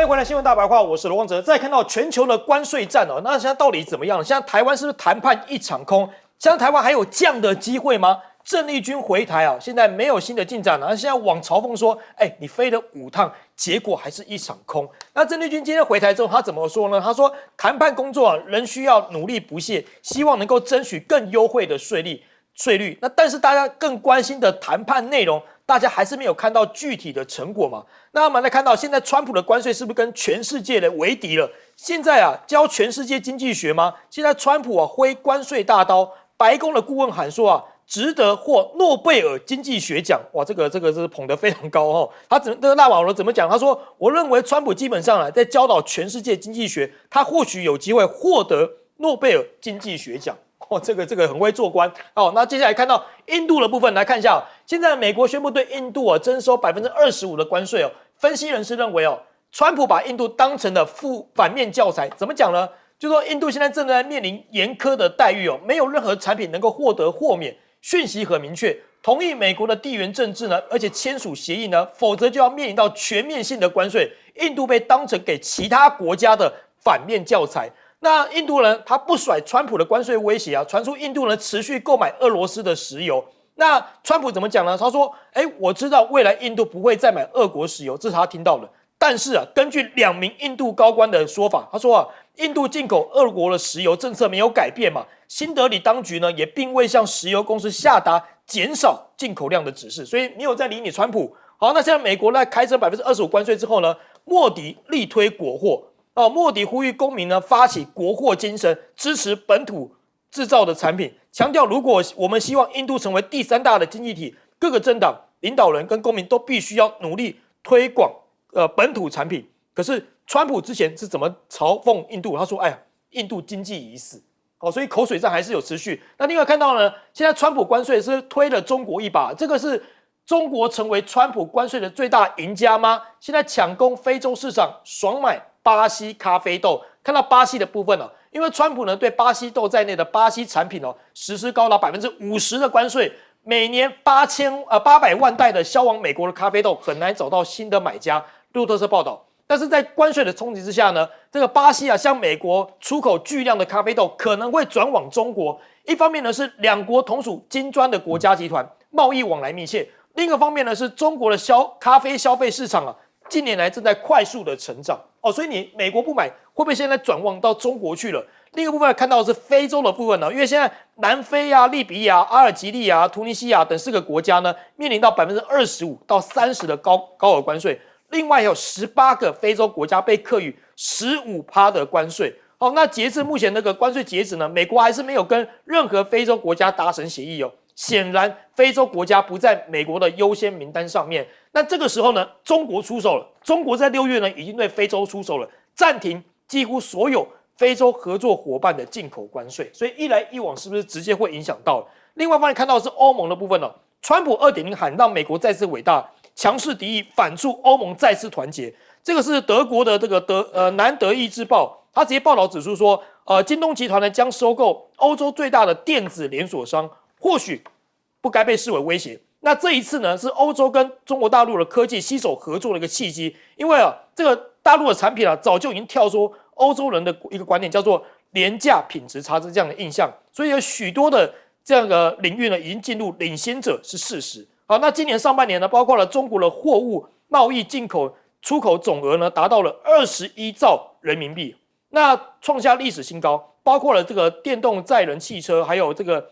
迎回来，新闻大白话，我是罗光哲。再看到全球的关税战哦，那现在到底怎么样？现在台湾是不是谈判一场空？现在台湾还有这样的机会吗？郑丽君回台啊，现在没有新的进展了。现在往嘲讽说，你飞了5趟，结果还是一场空。那郑丽君今天回台之后，他怎么说呢？他说，谈判工作啊，仍需要努力不懈，希望能够争取更优惠的税率。那但是大家更关心的谈判内容，大家还是没有看到具体的成果嘛？那我们来看到，现在川普的关税是不是跟全世界的为敌了？现在啊，教全世界经济学吗？现在川普啊挥关税大刀，白宫的顾问喊说啊，值得获诺贝尔经济学奖。哇，这个是捧得非常高哦。这个纳瓦罗怎么讲？他说，我认为川普基本上啊，在教导全世界经济学，他或许有机会获得诺贝尔经济学奖。这个很会做官哦。那接下来看到印度的部分，来看一下现在美国宣布对印度征收25%的关税哦。分析人士认为川普把印度当成了反面教材，怎么讲呢？就说印度现在正在面临严苛的待遇没有任何产品能够获得豁免。讯息很明确，同意美国的地缘政治呢，而且签署协议呢，否则就要面临到全面性的关税。印度被当成给其他国家的反面教材。那印度人他不甩川普的关税威胁传出印度人持续购买俄罗斯的石油。那川普怎么讲呢？他说：“我知道未来印度不会再买俄国石油，这是他听到的。但是根据2名印度高官的说法，他说印度进口俄国的石油政策没有改变嘛。新德里当局呢也并未向石油公司下达减少进口量的指示，所以没有在理你川普。好，那现在美国在开征25%关税之后呢，莫迪力推国货。莫迪呼吁公民呢发起国货精神，支持本土制造的产品，强调如果我们希望印度成为第3大的经济体，各个政党领导人跟公民都必须要努力推广本土产品。可是川普之前是怎么嘲讽印度？他说：“印度经济已死。”所以口水战还是有持续。那另外看到呢，现在川普关税是推了中国一把，这个是中国成为川普关税的最大赢家吗？现在抢攻非洲市场，爽买巴西咖啡豆。看到巴西的部分因为川普呢对巴西豆在内的巴西产品实施高达50%的关税，每年800万袋的销往美国的咖啡豆很难找到新的买家。路透社报道，但是在关税的冲击之下呢，这个巴西向美国出口巨量的咖啡豆可能会转往中国。一方面呢是2国同属金砖的国家集团，贸易往来密切；另一个方面呢是中国的咖啡消费市场近年来正在快速的成长所以你美国不买，会不会现在转往到中国去了？另一个部分看到的是非洲的部分因为现在南非利比亚、阿尔及利亚、突尼西亚等4个国家呢，面临到25%到30%的高额关税。另外还有18个非洲国家被课予15%的关税。那截至目前那个关税截止呢，美国还是没有跟任何非洲国家达成协议显然非洲国家不在美国的优先名单上面。那这个时候呢，中国出手了。中国在6月呢已经对非洲出手了，暂停几乎所有非洲合作伙伴的进口关税。所以一来一往是不是直接会影响到？另外方面看到的是欧盟的部分川普2.0喊让美国再次伟大，强势敌意反促欧盟再次团结。这个是德国的这个南德意志报，他直接报道指出说，京东集团呢将收购欧洲最大的电子连锁商，或许不该被视为威胁。那这一次呢，是欧洲跟中国大陆的科技携手合作的一个契机，因为这个大陆的产品早就已经跳出欧洲人的一个观点，叫做廉价品质差这样的印象，所以有许多的这样的领域呢，已经进入领先者是事实。好，那今年上半年呢，包括了中国的货物贸易进口出口总额呢，达到了21兆人民币，那创下历史新高。包括了这个电动载人汽车，还有这个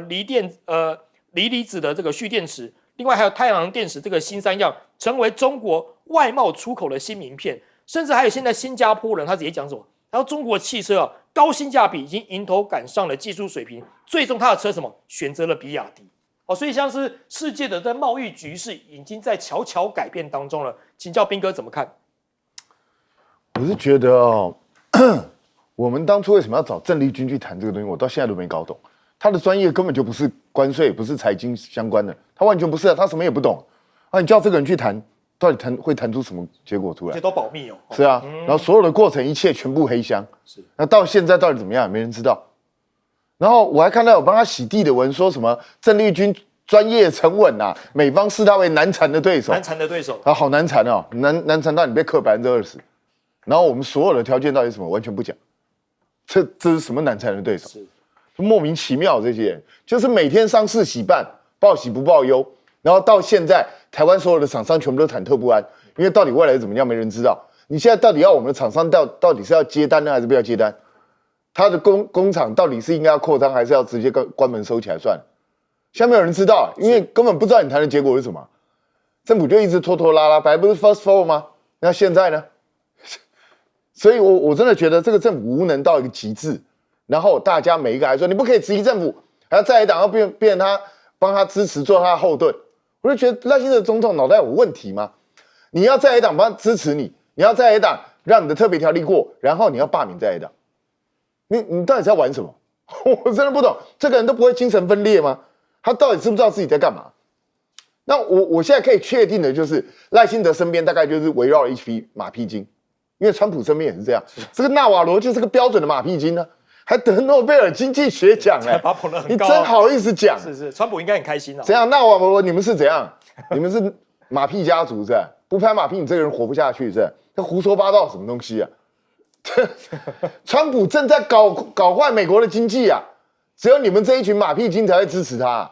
锂离子的这个蓄电池，另外还有太阳能电池这个新3样，成为中国外贸出口的新名片。甚至还有现在新加坡人他直接讲什么？然后中国汽车高性价比已经迎头赶上了技术水平，最终他的车什么选择了比亚迪。所以像是世界的贸易局势已经在悄悄改变当中了。请教彬哥怎么看？我是觉得我们当初为什么要找郑丽君去谈这个东西，我到现在都没搞懂。他的专业根本就不是关税，不是财经相关的，他完全不是他什么也不懂。你叫这个人去谈，到底会谈出什么结果出来？这都保密是啊，然后所有的过程一切全部黑箱。是，那到现在到底怎么样，没人知道。然后我还看到有帮他洗地的文，说什么郑丽君专业沉稳美方视他为难缠的对手。难缠的对手好难缠难缠到你被克20%。然后我们所有的条件到底是什么完全不讲，这是什么难缠的对手？莫名其妙，这些人就是每天丧事喜办，报喜不报忧，然后到现在台湾所有的厂商全部都忐忑不安，因为到底未来怎么样没人知道。你现在到底要我们的厂商到底是要接单呢，还是不要接单？他的工厂到底是应该要扩张，还是要直接关门收起来算了？现在没有人知道，因为根本不知道你谈的结果是什么。政府就一直拖拖拉拉，本来不是 fast forward 吗？那现在呢？所以我真的觉得这个政府无能到一个极致。然后大家每一个还说你不可以质疑政府，还要在野党要变他帮他支持做他的后盾。我就觉得赖清德总统脑袋有问题吗？你要在野党帮支持你，你要在野党让你的特别条例过，然后你要罢免在野党。你到底在玩什么？我真的不懂，这个人都不会精神分裂吗？他到底知不知道自己在干嘛？那我现在可以确定的就是赖清德身边大概就是围绕了一匹马屁精，因为川普身边也是这样。这个纳瓦罗就是个标准的马屁精呢，还得诺贝尔经济学奖哎，把他捧得很高，你真好意思讲？是，川普应该很开心啊。怎样？纳瓦罗你们是怎样？你们是马屁家族是吧？不拍马屁你这个人活不下去是吧？他胡说八道什么东西啊？川普正在搞坏美国的经济啊！只有你们这一群马屁精才会支持他啊！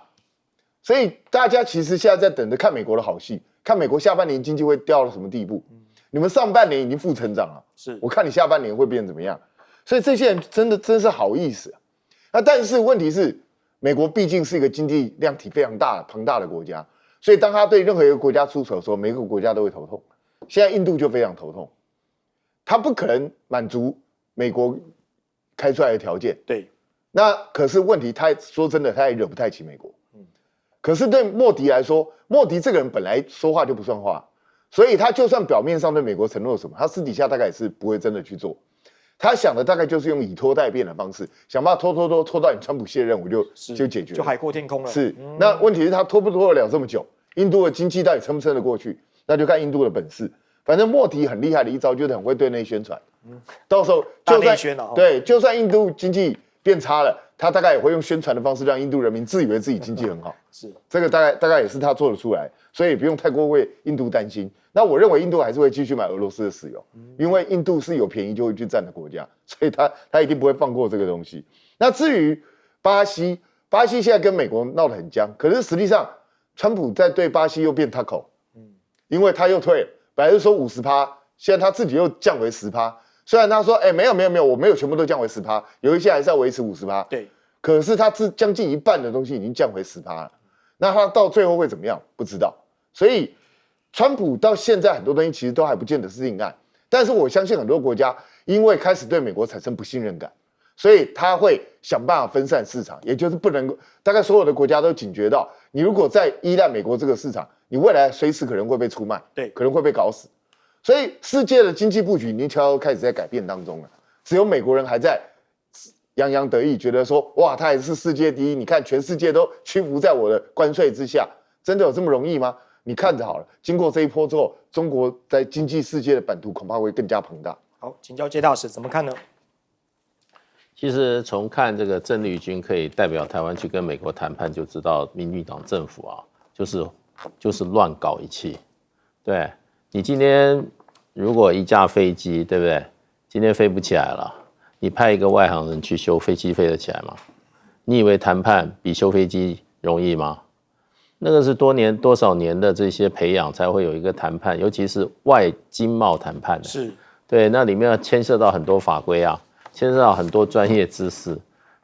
所以大家其实现在在等着看美国的好戏，看美国下半年经济会掉到什么地步。你们上半年已经负成长了，我看你下半年会变怎么样。所以这些人真是好意思啊！那但是问题是，美国毕竟是一个经济量体非常庞大的国家，所以当他对任何一个国家出手的时候，每个国家都会头痛。现在印度就非常头痛。他不可能满足美国开出来的条件，对。那可是问题，他说真的，他也惹不太起美国。可是对莫迪来说，莫迪这个人本来说话就不算话，所以他就算表面上对美国承诺什么，他私底下大概也是不会真的去做。他想的大概就是用以拖代变的方式，想办法拖到你川普卸任，我就解决了，就海阔天空了。是，那问题是他拖不拖得了这么久？印度的经济到底撑不撑得过去？那就看印度的本事。反正莫迪很厉害的一招就是很会对内宣传，到时候就算对，就算印度经济变差了，他大概也会用宣传的方式让印度人民自以为自己经济很好。是，这个大概也是他做得出来，所以不用太过为印度担心。那我认为印度还是会继续买俄罗斯的石油，因为印度是有便宜就会去占的国家，所以他一定不会放过这个东西。那至于巴西现在跟美国闹得很僵，可是实际上川普在对巴西又变 taco，因为他又退了。本来是说50%，现在他自己又降为10%。虽然他说，没有，我没有全部都降为10%，有一些还是要维持50%。对，可是他将近一半的东西已经降回10%了。那他到最后会怎么样？不知道。所以，川普到现在很多东西其实都还不见得是硬案。但是我相信很多国家因为开始对美国产生不信任感，所以他会想办法分散市场，也就是不能够，大概所有的国家都警觉到，你如果再依赖美国这个市场，你未来随时可能会被出卖，对，可能会被搞死。所以世界的经济布局已经悄悄开始在改变当中了。只有美国人还在洋洋得意，觉得说哇，他还是世界第一，你看全世界都屈服在我的关税之下，真的有这么容易吗？你看着好了，经过这一波之后，中国在经济世界的版图恐怕会更加庞大。好，请教谢大使怎么看呢？其实从看这个郑丽君可以代表台湾去跟美国谈判，就知道民进党政府啊，就是乱搞一气。对，你今天如果一架飞机，对不对？今天飞不起来了，你派一个外行人去修飞机，飞得起来吗？你以为谈判比修飞机容易吗？那个是多少年的这些培养才会有一个谈判，尤其是外经贸谈判的。是，对，那里面要牵涉到很多法规啊，牵涉到很多专业知识。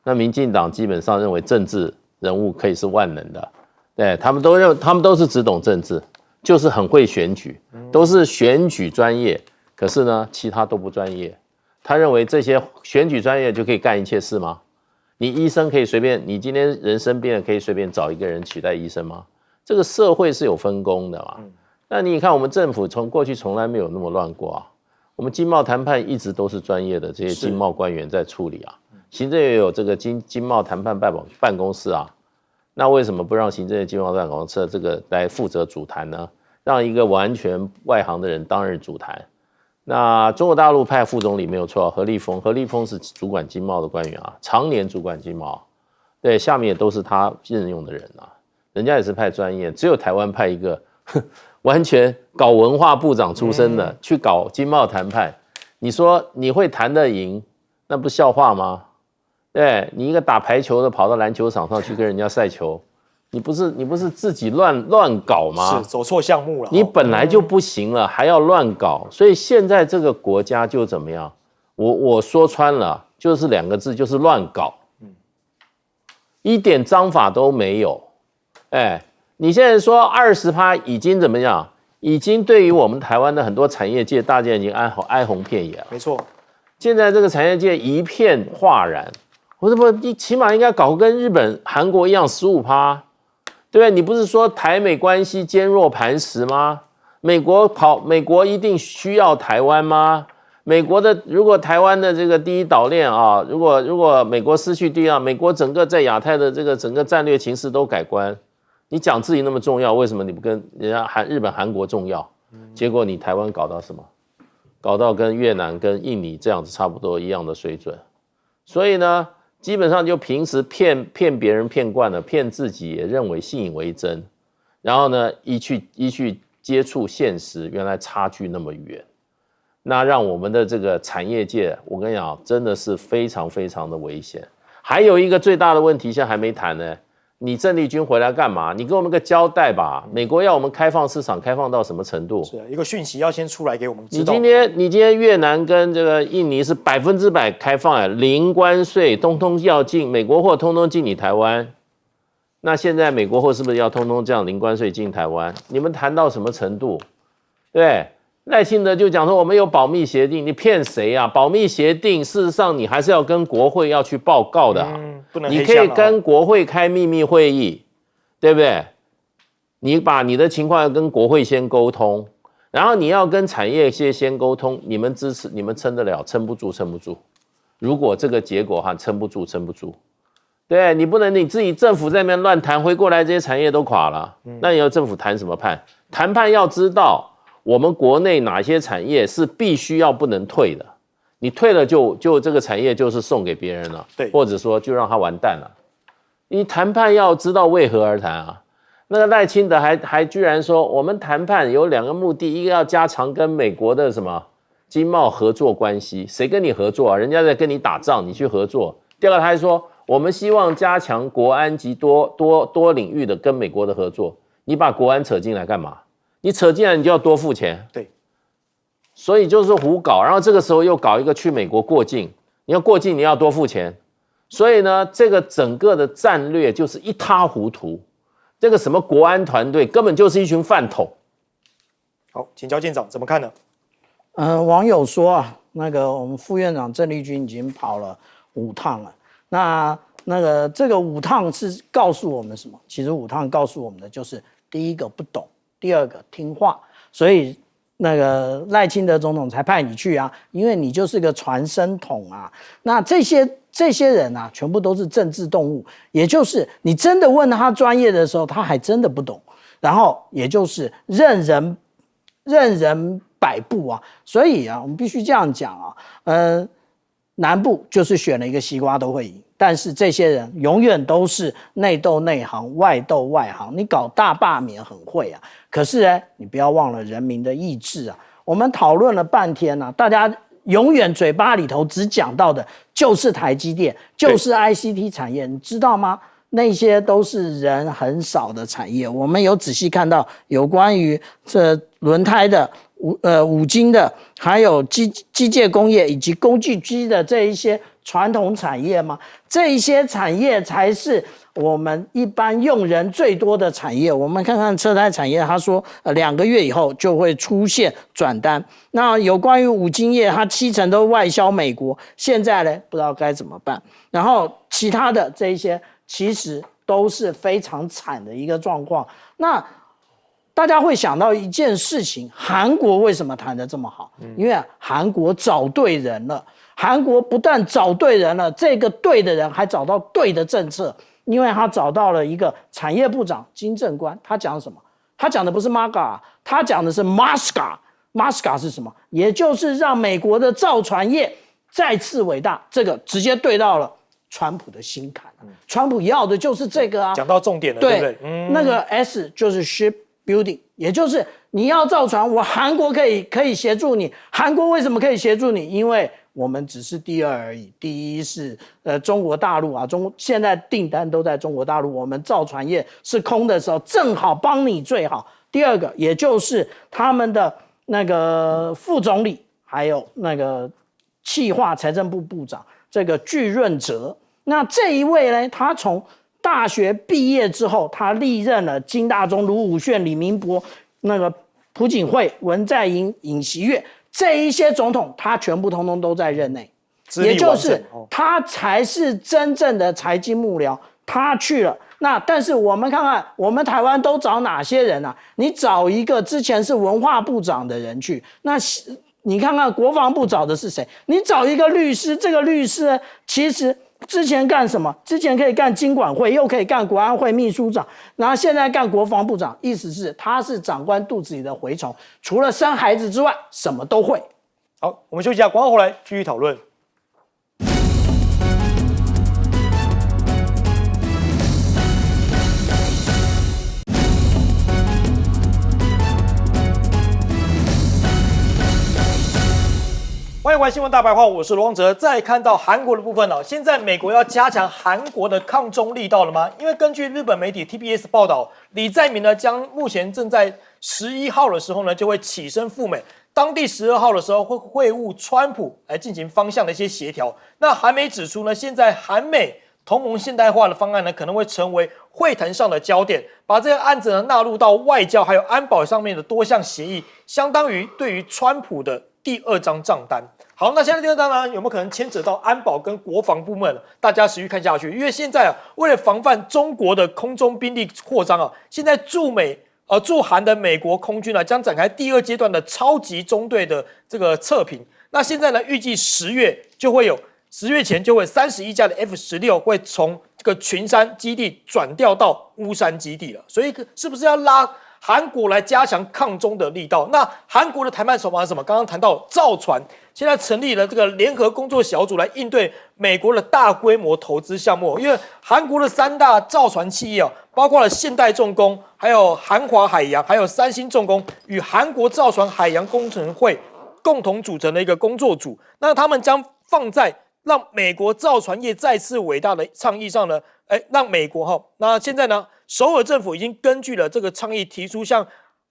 那民进党基本上认为政治人物可以是万能的，对，他们都是只懂政治，就是很会选举，都是选举专业。可是呢，其他都不专业。他认为这些选举专业就可以干一切事吗？你医生可以随便，你今天人生病了可以随便找一个人取代医生吗？这个社会是有分工的嘛。那你看我们政府从过去从来没有那么乱过啊。我们经贸谈判一直都是专业的这些经贸官员在处理啊。行政也有这个经贸谈判办公室啊。那为什么不让行政院经贸办公室这个来负责主谈呢？让一个完全外行的人担任主谈。那中国大陆派副总理没有错，何立峰是主管经贸的官员啊，常年主管经贸，对，下面也都是他任用的人啊，人家也是派专业，只有台湾派一个完全搞文化部长出身的去搞经贸谈判，你说你会谈得赢，那不是笑话吗？对，你一个打排球的跑到篮球场上去跟人家赛球，你不是自己乱搞吗？是走错项目了。你本来就不行了，还要乱搞，所以现在这个国家就怎么样？我说穿了，就是2个字，就是乱搞，一点章法都没有。哎，你现在说20%已经怎么样？已经对于我们台湾的很多产业界，大家已经哀鸿遍野了。没错，现在这个产业界一片哗然。我说不，你起码应该搞跟日本、韩国一样15%，对不对？你不是说台美关系坚若磐石吗？美国一定需要台湾吗？如果台湾的这个第一岛链啊，如果美国失去第一岛，美国整个在亚太的这个整个战略情势都改观。你讲自己那么重要，为什么你不跟人家日本、韩国重要？结果你台湾搞到什么？搞到跟越南、跟印尼这样子差不多一样的水准。所以呢，基本上就平时骗别人骗惯了，骗自己也认为信以为真，然后呢，一去接触现实，原来差距那么远，那让我们的这个产业界，我跟你讲，真的是非常非常的危险。还有一个最大的问题，现在还没谈呢。你郑丽君回来干嘛？你给我们个交代吧。美国要我们开放市场，开放到什么程度？是一个讯息要先出来给我们知道。你今天越南跟这个印尼是100%开放零关税，通通要进美国货，通通进你台湾。那现在美国货是不是要通通这样零关税进台湾？你们谈到什么程度？对，赖清德就讲说我们有保密协定，你骗谁啊？保密协定事实上你还是要跟国会要去报告的不能你可以跟国会开秘密会议，对不对？你把你的情况要跟国会先沟通，然后你要跟产业先沟通，你们支持，你们撑得了，撑不住。如果这个结果撑不住，对，你不能你自己政府在那边乱谈，回过来这些产业都垮了，那你要政府谈什么判？谈判要知道我们国内哪些产业是必须要不能退的。你退了就这个产业就是送给别人了，对，或者说就让他完蛋了。你谈判要知道为何而谈啊。那个赖清德还居然说，我们谈判有2个目的，一个要加强跟美国的什么经贸合作关系，谁跟你合作啊？人家在跟你打仗，你去合作。第二个他还说，我们希望加强国安及多领域的跟美国的合作。你把国安扯进来干嘛？你扯进来你就要多付钱。对。所以就是胡搞，然后这个时候又搞一个去美国过境，你要过境你要多付钱，所以呢，这个整个的战略就是一塌糊涂。这个什么国安团队根本就是一群饭桶。好，请教舰长怎么看呢？网友说啊，那个我们副院长郑丽君已经跑了5趟了。那个这个5趟是告诉我们什么？其实5趟告诉我们的就是：第一个不懂，第二个听话，所以。那个赖清德总统才派你去啊，因为你就是个传声筒啊。那这些人啊，全部都是政治动物，也就是你真的问他专业的时候，他还真的不懂。然后也就是任人摆布啊。所以啊，我们必须这样讲啊，南部就是选了一个西瓜都会赢。但是这些人永远都是内斗内行，外斗外行。你搞大罢免很会啊，可是呢，你不要忘了人民的意志啊。我们讨论了半天啊，大家永远嘴巴里头只讲到的就是台积电，就是 ICT 产业，你知道吗？那些都是人很少的产业。我们有仔细看到有关于这轮胎的、五金的，还有机械工业以及工具机的这一些传统产业吗？这一些产业才是我们一般用人最多的产业。我们看看车胎产业，他说2个月以后就会出现转单。那有关于五金业，它70%都外销美国，现在呢不知道该怎么办。然后其他的这一些其实都是非常惨的一个状况。那大家会想到一件事情，韩国为什么谈得这么好？因为韩国找对人了。韩国不但找对人了，这个对的人还找到对的政策，因为他找到了一个产业部长金正官。他讲什么？他讲的不是 MAGA， 他讲的是 MASCA。MASCA 是什么？也就是让美国的造船业再次伟大。这个直接对到了川普的心坎。川普要的就是这个啊。讲到重点了，对不对？那个 S 就是 shipbuilding， 也就是你要造船，我韩国可以协助你。韩国为什么可以协助你？因为我们只是第二而已。第一是中国大陆啊，现在订单都在中国大陆，我们造船业是空的时候，正好帮你最好。第二个，也就是他们的那个副总理，还有那个企划财政部部长这个具润哲。那这一位呢，他从大学毕业之后，他历任了金大中、卢武铉、李明博、那个朴槿惠、文在寅、尹锡悦这一些总统，他全部通通都在任内，也就是他才是真正的财经幕僚，他去了。那但是我们看看，我们台湾都找哪些人啊？你找一个之前是文化部长的人去，那你看看国防部找的是谁？你找一个律师，这个律师呢，其实之前干什么？之前可以干经管会，又可以干国安会秘书长，然后现在干国防部长，意思是他是长官肚子里的蛔虫，除了生孩子之外，什么都会。好，我们休息一下，广告回来继续讨论。欢迎回来新闻大白话，我是罗旺哲。再看到韩国的部分现在美国要加强韩国的抗中力道了吗？因为根据日本媒体 TBS 报道，李在明呢目前正在11号的时候呢就会起身赴美，当地12号的时候会会晤川普来进行方向的一些协调。那韩媒指出呢，现在韩美同盟现代化的方案呢可能会成为会谈上的焦点，把这个案子呢纳入到外交还有安保上面的多项协议，相当于对于川普的第2张账单。好，那现在第2张呢，有没有可能牵扯到安保跟国防部门？大家持续看下去，因为现在为了防范中国的空中兵力扩张现在驻韩的美国空军将展开第2阶段的超级中队的这个测评。那现在呢，预计10月前就会31架的 F-16会从这个群山基地转调到乌山基地了，所以是不是要拉韩国来加强抗中的力道？那韩国的谈判手法是什么？刚刚谈到造船，现在成立了这个联合工作小组来应对美国的大规模投资项目。因为韩国的3大造船企业包括了现代重工、还有韩华海洋、还有三星重工，与韩国造船海洋工程会共同组成的一个工作组。那他们将放在让美国造船业再次伟大的倡议上呢，让美国那现在呢，首尔政府已经根据了这个倡议，提出向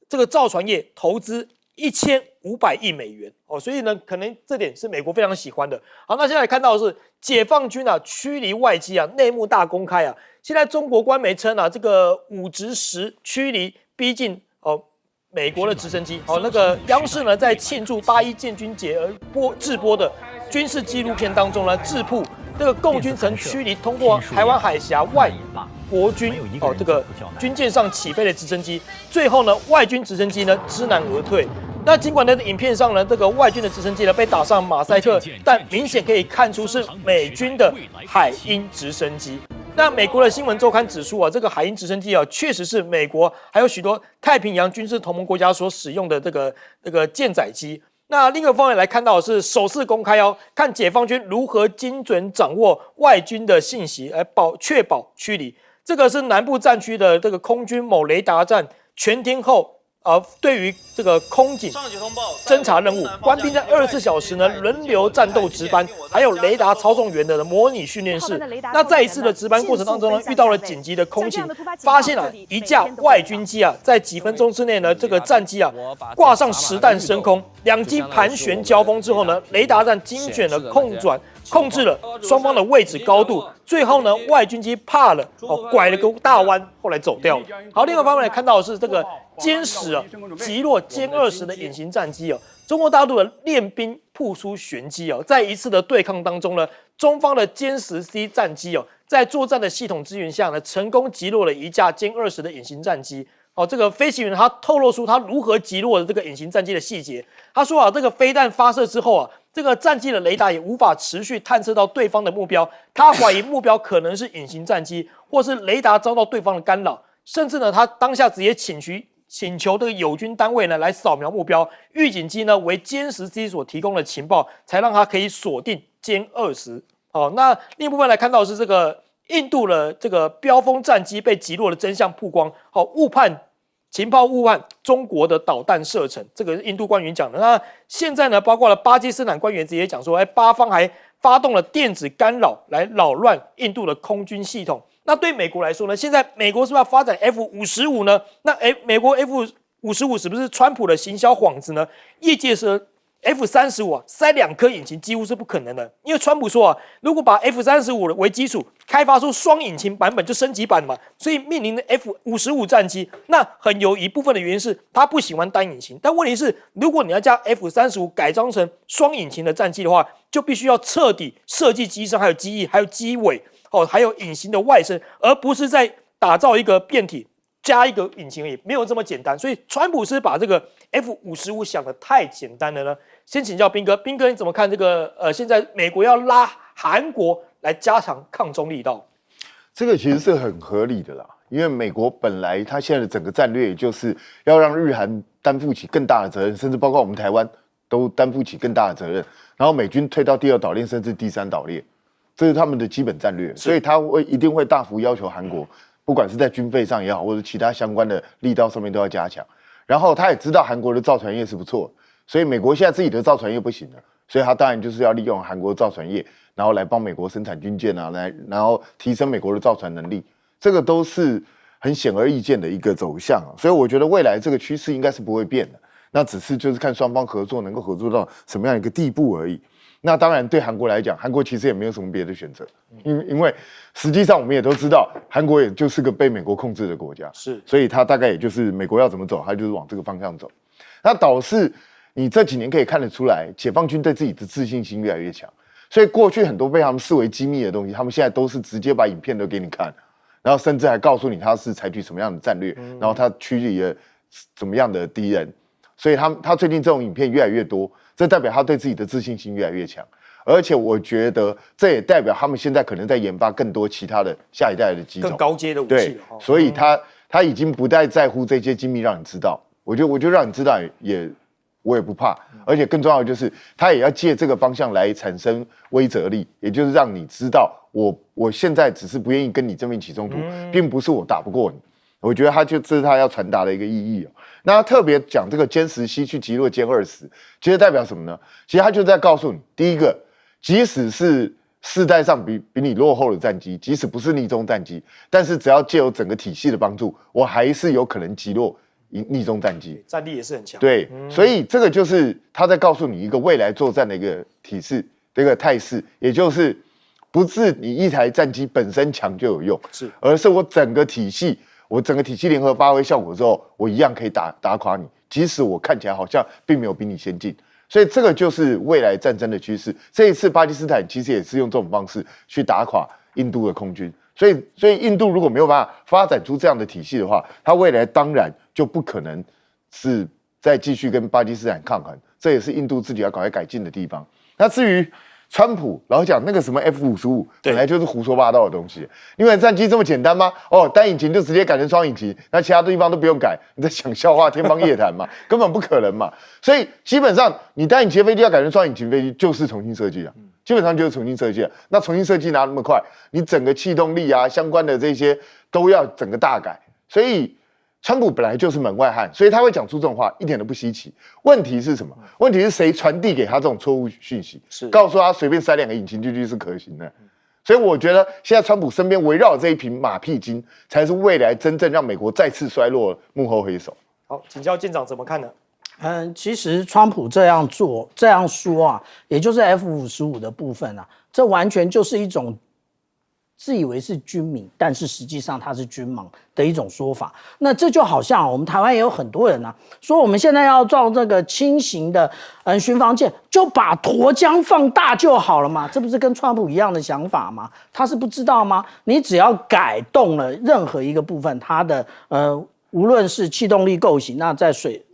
这个造船业投资1500亿美元所以呢，可能这点是美国非常喜欢的。好，那现在看到的是解放军驱离外机内幕大公开现在中国官媒称这个5直10驱离逼近美国的直升机那个央视呢在庆祝8·1建军节而制播的军事纪录片当中呢，智铺这个共军曾驱离通过台湾海峡外国军这个军舰上起飞的直升机，最后呢外军直升机呢知难而退。那尽管在影片上呢，这个外军的直升机呢被打上马赛克，但明显可以看出是美军的海鹰直升机。那美国的新闻周刊指出这个海鹰直升机确实是美国还有许多太平洋军事同盟国家所使用的这个舰载机。那另一个方面来看到的是首次公开看解放军如何精准掌握外军的信息，来确保驱离。这个是南部战区的这个空军某雷达站全天候对于这个空警侦察任务，官兵在24小时呢轮流战斗值班，还有雷达操纵员的模拟训练室。那在一次的值班过程当中呢，遇到了紧急的空情，发现一架外军机在几分钟之内呢，这个战机挂上实弹升空，2机盘旋交锋之后呢，雷达站精准的控制了双方的位置高度，最后呢，外军机怕了拐了个大弯，后来走掉了。好，另外一方面来看到的是这个歼10击落歼20的隐形战机中国大陆的练兵扑出玄机在一次的对抗当中呢，中方的歼10C 战机在作战的系统支援下呢，成功击落了一架歼20的隐形战机。这个飞行员他透露出他如何击落的这个隐形战机的细节。他说这个飞弹发射之后这个战机的雷达也无法持续探测到对方的目标，他怀疑目标可能是隐形战机，或是雷达遭到对方的干扰，甚至呢，他当下直接请求这个友军单位呢来扫描目标，预警机呢为歼10C所提供的情报，才让他可以锁定歼20。那另一部分来看到的是这个印度的这个标风战机被击落的真相曝光，误判情报误判中国的导弹射程，这个是印度官员讲的。那现在呢，包括了巴基斯坦官员直接讲说，巴方还发动了电子干扰来扰乱印度的空军系统。那对美国来说呢，现在美国是不是要发展 F-55呢？那美国 F-55是不是川普的行销幌子呢？业界说 F-35啊，塞2颗引擎几乎是不可能的，因为川普说啊，如果把 F-35为基础开发出双引擎版本，就升级版嘛，所以面临的 F-55战机，那很有一部分的原因是他不喜欢单引擎，但问题是，如果你要将 F-35改装成双引擎的战机的话，就必须要彻底设计机身，还有机翼，还有机尾，还有引擎的外身，而不是在打造一个变体。加一个引擎而已，没有这么简单。所以川普是把这个 F-55想得太简单了呢。先请教彬哥，彬哥你怎么看这个？现在美国要拉韩国来加强抗中力道，这个其实是很合理的啦。因为美国本来它现在的整个战略就是要让日韩担负起更大的责任，甚至包括我们台湾都担负起更大的责任。然后美军退到第2岛链甚至第3岛链，这是他们的基本战略。所以他一定会大幅要求韩国。不管是在军费上也好，或者其他相关的力道上面都要加强。然后他也知道韩国的造船业是不错，所以美国现在自己的造船业不行了，所以他当然就是要利用韩国的造船业，然后来帮美国生产军舰啊，然后提升美国的造船能力，这个都是很显而易见的一个走向啊。所以我觉得未来这个趋势应该是不会变的，那只是就是看双方合作能够合作到什么样一个地步而已。那当然，对韩国来讲，韩国其实也没有什么别的选择，因为实际上我们也都知道，韩国也就是个被美国控制的国家，是，所以它大概也就是美国要怎么走，它就是往这个方向走。那导致你这几年可以看得出来，解放军对自己的自信心越来越强，所以过去很多被他们视为机密的东西，他们现在都是直接把影片都给你看，然后甚至还告诉你他是采取什么样的战略，然后他驱离了怎么样的敌人，所以他最近这种影片越来越多。这代表他对自己的自信心越来越强，而且我觉得这也代表他们现在可能在研发更多其他的下一代的机种，更高阶的武器。对，所以他已经不再在乎这些机密让你知道，我就让你知道我也不怕，而且更重要的就是他也要借这个方向来产生威慑力，也就是让你知道我现在只是不愿意跟你正面起冲突，并不是我打不过你。我觉得这是他要传达的一个意义哦。那他特别讲这个歼17去击落歼20，其实代表什么呢？其实他就在告诉你，第一个，即使是世代上比你落后的战机，即使不是逆中战机，但是只要借由整个体系的帮助，我还是有可能击落逆中战机，战力也是很强。对，所以这个就是他在告诉你一个未来作战的一个体制，这个态势，也就是不是你一台战机本身强就有用，而是我整个体系。我整个体系联合发挥效果之后，我一样可以打垮你，即使我看起来好像并没有比你先进。所以这个就是未来战争的趋势。这一次巴基斯坦其实也是用这种方式去打垮印度的空军。所以印度如果没有办法发展出这样的体系的话，它未来当然就不可能是再继续跟巴基斯坦抗衡。这也是印度自己要赶快改进的地方。那至于川普老讲那个什么 F-55，本来就是胡说八道的东西。因为战机这么简单吗？单引擎就直接改成双引擎，那其他地方都不用改，你在讲笑话、天方夜谭嘛，根本不可能嘛。所以基本上你单引擎飞机要改成双引擎飞机，就是重新设计了，基本上就是重新设计了。那重新设计哪那么快？你整个气动力啊，相关的这些都要整个大改。所以川普本来就是门外汉，所以他会讲出这种话一点都不稀奇。问题是什么？问题是谁传递给他这种错误讯息？告诉他随便塞2个引擎进去是可行的。所以我觉得现在川普身边围绕这一瓶马屁精，才是未来真正让美国再次衰落的幕后黑手。好，请教舰长怎么看呢？其实川普这样做这样说啊，也就是 F-55的部分啊，这完全就是一种自以为是军民，但是实际上他是军盲的一种说法。那这就好像我们台湾也有很多人啊，说我们现在要造这个轻型的巡防舰，就把沱江放大就好了嘛，这不是跟川普一样的想法吗？他是不知道吗？你只要改动了任何一个部分，它的无论是气动力构型，那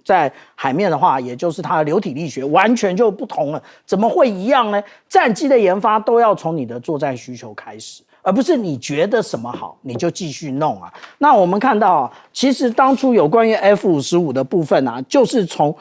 在海面的话，也就是它的流体力学完全就不同了，怎么会一样呢？战机的研发都要从你的作战需求开始，而不是你觉得什么好你就继续弄啊。那我们看到啊，其实当初有关于 F-55的部分啊，就是从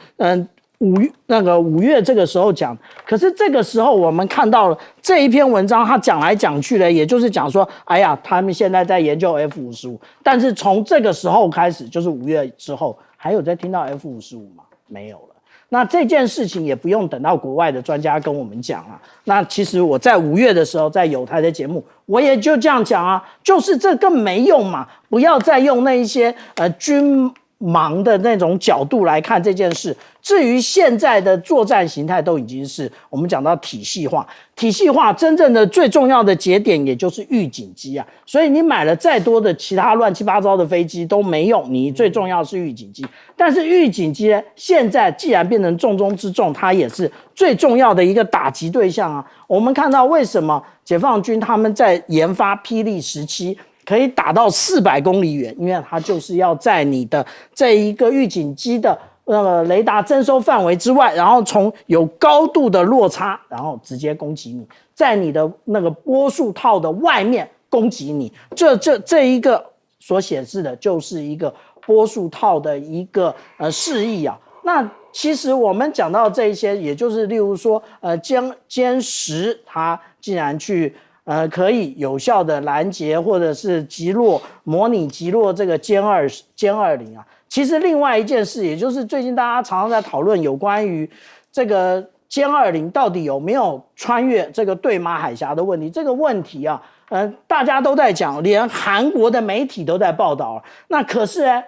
5月这个时候讲，可是这个时候我们看到了这一篇文章，他讲来讲去的，也就是讲说，哎呀，他们现在在研究 F-55，但是从这个时候开始，就是5月之后，还有在听到 F-55吗？没有了。那这件事情也不用等到国外的专家跟我们讲啊。那其实我在5月的时候，在友台的节目，我也就这样讲啊，就是这更没用嘛，不要再用那一些军盲的那种角度来看这件事。至于现在的作战形态，都已经是我们讲到体系化，体系化真正的最重要的节点，也就是预警机啊。所以你买了再多的其他乱七八糟的飞机都没用，你最重要是预警机。但是预警机呢，现在既然变成重中之重，它也是最重要的一个打击对象啊。我们看到为什么解放军他们在研发霹雳17。可以打到400公里远，因为它就是要在你的这一个预警机的雷达征收范围之外，然后从有高度的落差，然后直接攻击你，在你的那个波束套的外面攻击你。这一个所显示的就是一个波束套的一个示意啊。那其实我们讲到这一些，也就是例如说歼10它竟然去。可以有效的拦截或者是击落、模拟击落这个歼20啊。其实另外一件事，也就是最近大家常常在讨论有关于这个歼20到底有没有穿越这个对马海峡的问题。这个问题啊，大家都在讲，连韩国的媒体都在报道。那可是呢，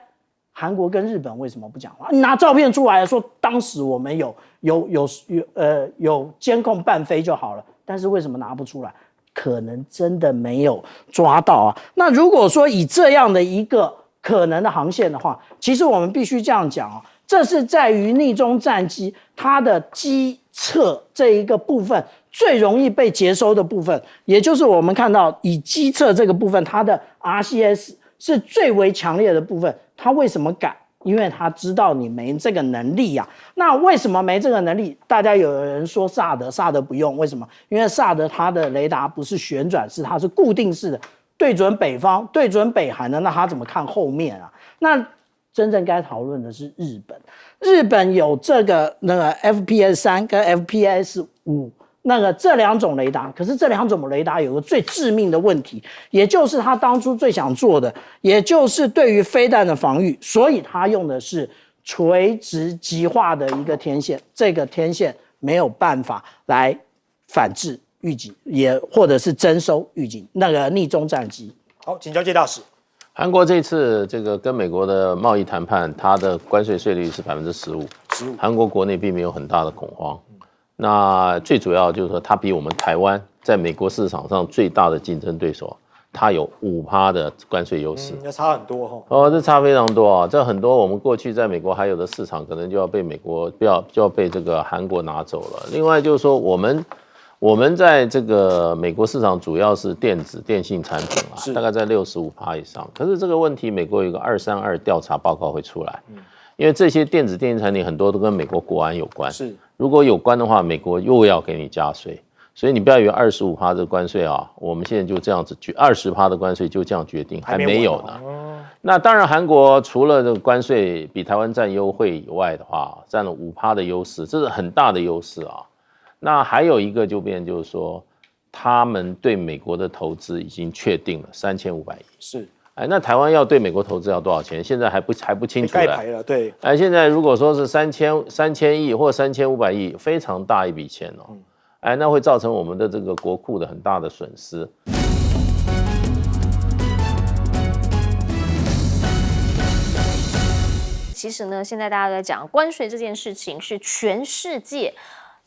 韩国跟日本为什么不讲话？你拿照片出来说，当时我们有监控伴飞就好了，但是为什么拿不出来？可能真的没有抓到啊。那如果说以这样的一个可能的航线的话，其实我们必须这样讲啊，这是在于逆中战机它的机侧这一个部分最容易被接收的部分，也就是我们看到以机侧这个部分，它的 RCS 是最为强烈的部分。它为什么敢？因为他知道你没这个能力啊。那为什么没这个能力？大家有人说萨德不用，为什么？因为萨德它的雷达不是旋转式，它是固定式的，对准北方，对准北韩的，那他怎么看后面啊？那真正该讨论的是日本，日本有这个FPS3跟 FPS5。这两种雷达，可是这两种雷达有个最致命的问题，也就是他当初最想做的，也就是对于飞弹的防御，所以他用的是垂直极化的一个天线，这个天线没有办法来反制预警，也或者是征收预警逆中战机。好，请教介大使。韩国这次这个跟美国的贸易谈判，它的关税税率是15%，韩国国内并没有很大的恐慌。那最主要就是说，它比我们台湾在美国市场上最大的竞争对手，它有5%的关税优势，要差很多哈。哦，这差非常多啊！这很多我们过去在美国还有的市场，可能就要被被这个韩国拿走了。另外就是说，我们在这个美国市场主要是电信产品啊，大概在65%以上。可是这个问题，美国有一个232调查报告会出来。因为这些电信产品很多都跟美国国安有关，是如果有关的话，美国又要给你加税，所以你不要以为25%的关税啊，我们现在就这样子20%的关税就这样决定，还没有呢。那当然，韩国除了这个关税比台湾占优惠以外的话，占了5%的优势，这是很大的优势啊。那还有一个就是说，他们对美国的投资已经确定了3500亿，是。那台湾要对美国投资要多少钱？现在还不清楚盖牌了，对。现在如果说是3000亿或3500亿，非常大一笔钱哦。那会造成我们的这个国库的很大的损失。其实呢，现在大家都在讲关税这件事情是全世界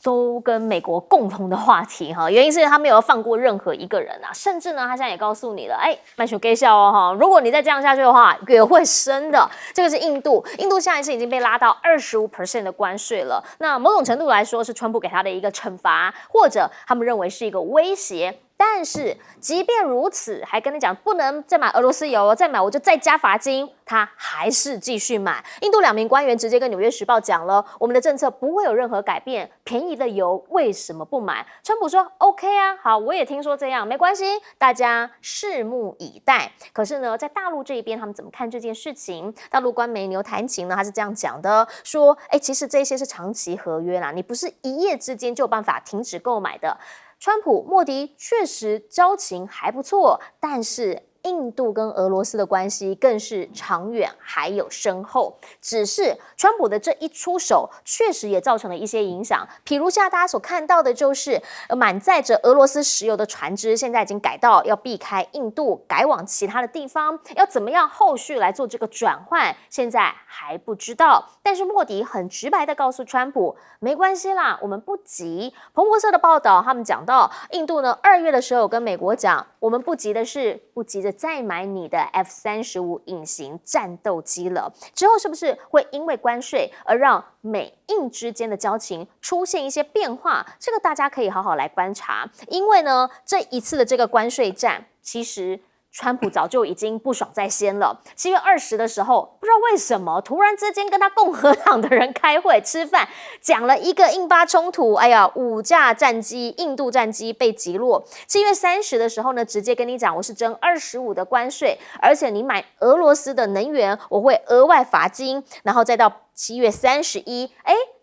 都跟美国共同的话题哈，原因是他没有放过任何一个人啊，甚至呢，他现在也告诉你了，慢手给笑哦哈，如果你再这样下去的话，也会升的。这个是印度下一次已经被拉到25% 的关税了。那某种程度来说，是川普给他的一个惩罚，或者他们认为是一个威胁。但是即便如此，还跟你讲不能再买俄罗斯油，再买我就再加罚金，他还是继续买。印度2名官员直接跟《纽约时报》讲了，我们的政策不会有任何改变，便宜的油为什么不买？川普说 OK 啊，好，我也听说这样，没关系，大家拭目以待。可是呢，在大陆这一边，他们怎么看这件事情？大陆官媒牛弹琴呢，他是这样讲的，说，其实这些是长期合约啦，你不是一夜之间就有办法停止购买的。川普、莫迪确实交情还不错，但是印度跟俄罗斯的关系更是长远还有深厚。只是川普的这一出手，确实也造成了一些影响。譬如现在大家所看到的就是满载着俄罗斯石油的船只，现在已经改道要避开印度，改往其他的地方。要怎么样后续来做这个转换，现在还不知道。但是莫迪很直白的告诉川普，没关系啦，我们不急。彭博社的报道，他们讲到印度呢，2月的时候有跟美国讲，我们不急的是不急着再买你的 F-35隐形战斗机了。之后是不是会因为关税而让美印之间的交情出现一些变化？这个大家可以好好来观察。因为呢，这一次的这个关税战，其实川普早就已经不爽在先了。7月20的时候，不知道为什么突然之间跟他共和党的人开会吃饭，讲了一个印巴冲突，哎呀，5架战机，印度战机被击落。7月30的时候呢，直接跟你讲，我是征25%的关税，而且你买俄罗斯的能源，我会额外罚金，然后再到7月31，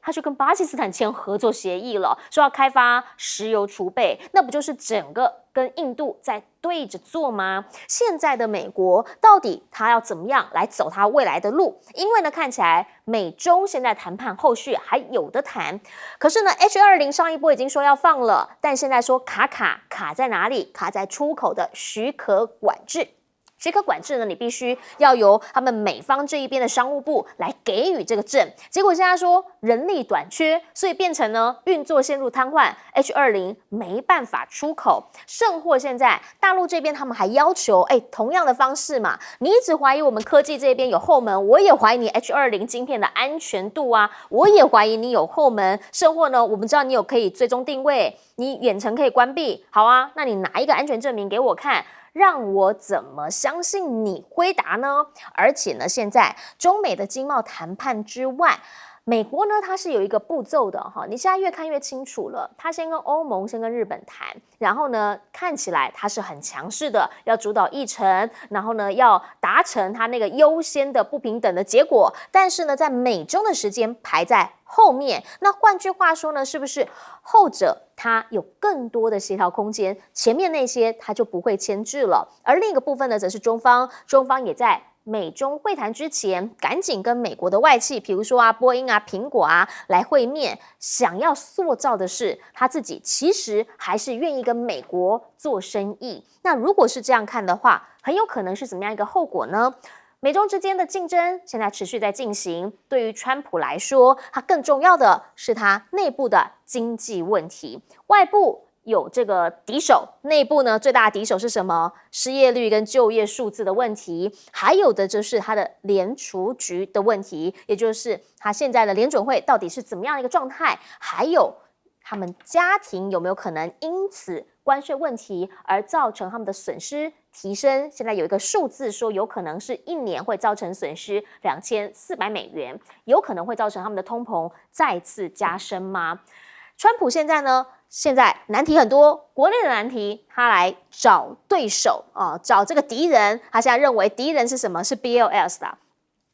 他就跟巴基斯坦签合作协议了，说要开发石油储备，那不就是整个跟印度在对着做吗？现在的美国到底他要怎么样来走他未来的路？因为呢，看起来美中现在谈判后续还有的谈，可是呢 H20 上一波已经说要放了，但现在说卡在哪里？卡在出口的许可管制。许可管制呢，你必须要由他们美方这一边的商务部来给予这个证。结果现在说人力短缺，所以变成呢运作陷入瘫痪 ，H20 没办法出口。甚或现在大陆这边他们还要求，同样的方式嘛，你一直怀疑我们科技这边有后门，我也怀疑你 H20 晶片的安全度啊，我也怀疑你有后门。甚或呢，我们知道你有可以追踪定位，你远程可以关闭，好啊，那你拿一个安全证明给我看。让我怎么相信你回答呢？而且呢，现在中美的经贸谈判之外，美国呢，它是有一个步骤的哈，你现在越看越清楚了。它先跟欧盟、先跟日本谈，然后呢，看起来它是很强势的，要主导议程，然后呢，要达成它那个优先的不平等的结果。但是呢，在美中的时间排在后面。那换句话说呢，是不是后者它有更多的协调空间，前面那些它就不会牵制了？而另一个部分呢，则是中方也在美中会谈之前，赶紧跟美国的外企，比如说波音苹果来会面，想要塑造的是他自己其实还是愿意跟美国做生意。那如果是这样看的话，很有可能是怎么样一个后果呢？美中之间的竞争现在持续在进行，对于川普来说，他更重要的是他内部的经济问题，外部有这个敌手，内部呢最大的敌手是什么？失业率跟就业数字的问题，还有的就是他的联储局的问题，也就是他现在的联准会到底是怎么样的一个状态，还有他们家庭有没有可能因此关税问题而造成他们的损失提升。现在有一个数字说，有可能是1年会造成损失2400美元，有可能会造成他们的通膨再次加深吗？川普现在呢？现在难题很多，国内的难题，他来找对手找这个敌人。他现在认为敌人是什么？是 BLS 的，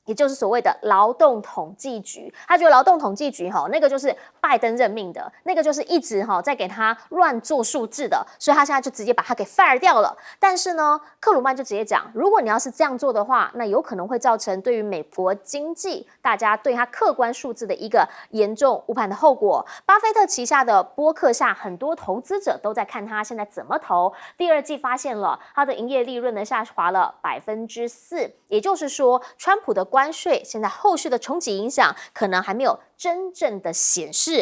也就是所谓的劳动统计局。他觉得劳动统计局那个就是拜登任命的，那个就是一直在给他乱做数字的，所以他现在就直接把他给 fire 掉了。但是呢，克鲁曼就直接讲，如果你要是这样做的话，那有可能会造成对于美国经济大家对他客观数字的一个严重误判的后果。巴菲特旗下的波克夏很多投资者都在看他现在怎么投。第二季发现了他的营业利润呢下滑了4%，也就是说，川普的关税现在后续的冲击影响可能还没有真正的显示。